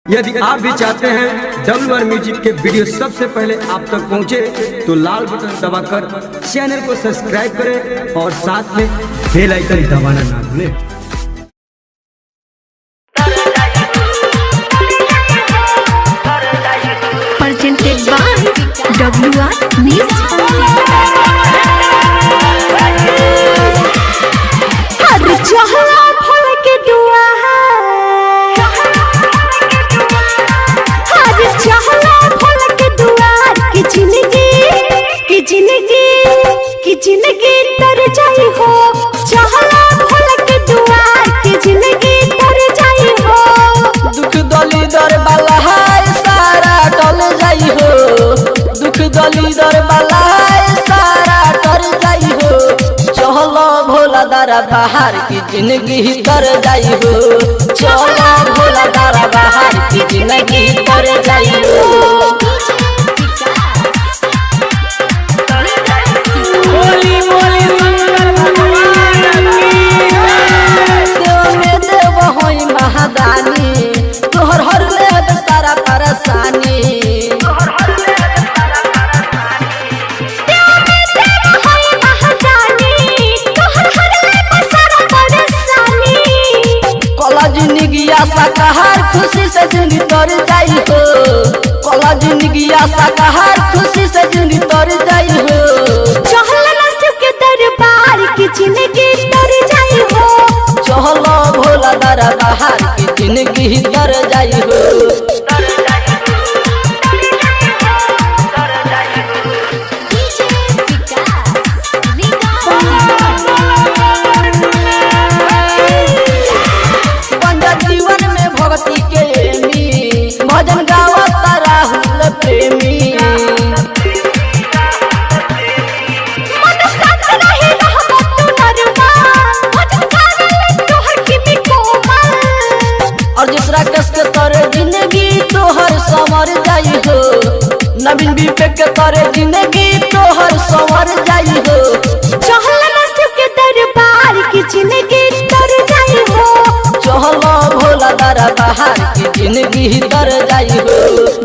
यदि आप भी चाहते हैं WR म्यूजिक के वीडियो सबसे पहले आप तक पहुंचे तो लाल बटन दबाकर चैनल को सब्सक्राइब करें और साथ में बेल आइकन दबाना ना भूलें। Presented by WR Music। हर चहला फल के दुआ हर चहला फल के दुआ की जिंदगी तर जाई हो। चहला फल के दुआ की जिंदगी तर जाई हो। दुख दली दर वाला है सारा टल जाई हो। दुख दली दर वाला है सारा टल जाई हो। चलो भोला दारा बाहर की जिंदगी तर जाई हो। चलो भोला दारा बाहर की जिंदगी तर जाई हो। बोली बोली शंकर भगवान की देव में देव होई महादानी। तोहर हर ले सारा परेशानी। जिंदगी शाकाहार खुशी से जिंदगी तर जाई हो। कला जिंदगी शाकाहार खुशी से जिंदगी तर जाई हो। चहला नसीब के दरबार की जिंदगी तर जाई हो। चहला भोला दारा बाहर की जिंदगी तर जाई हो। जीवन में भक्ति के भजन गावता राहुल प्रेमी। और दूसरा कस के तोरे जिंदगी तोहर संवर जाई हो। नवीन विवेक के तोरे जिंदगी तोहर संवर जाई हो। चहला नसीब के दरबार की जिंदगी तर जाई हो। चहला भोला दारा बाहर की जिंदगी तर जाई हो।